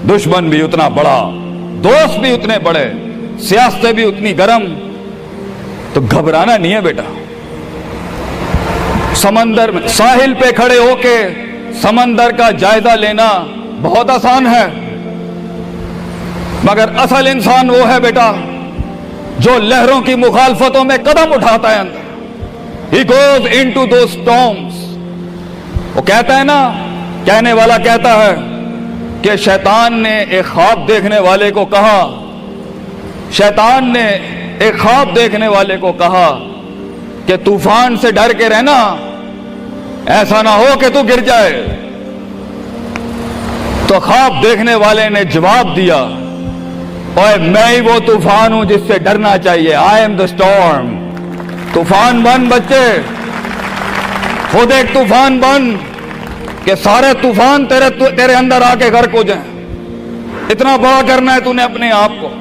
دشمن بھی اتنا بڑا، دوست بھی اتنے بڑے، سیاستیں بھی اتنی گرم، تو گھبرانا نہیں ہے بیٹا۔ سمندر میں ساحل پہ کھڑے ہو کے سمندر کا جائزہ لینا بہت آسان ہے، مگر اصل انسان وہ ہے بیٹا جو لہروں کی مخالفتوں میں قدم اٹھاتا ہے اندر۔ He goes into those storms۔ وہ کہتا ہے نا، کہنے والا کہتا ہے کہ شیطان نے ایک خواب دیکھنے والے کو کہا، شیطان نے ایک خواب دیکھنے والے کو کہا کہ طوفان سے ڈر کے رہنا، ایسا نہ ہو کہ تو گر جائے۔ تو خواب دیکھنے والے نے جواب دیا، اوے میں ہی وہ طوفان ہوں جس سے ڈرنا چاہیے۔ I am the storm۔ طوفان بن بچے، خود ایک طوفان بن کہ سارے طوفان تیرے اندر آ کے غرق ہو جائیں۔ اتنا بڑا کرنا ہے تو نے اپنے آپ کو۔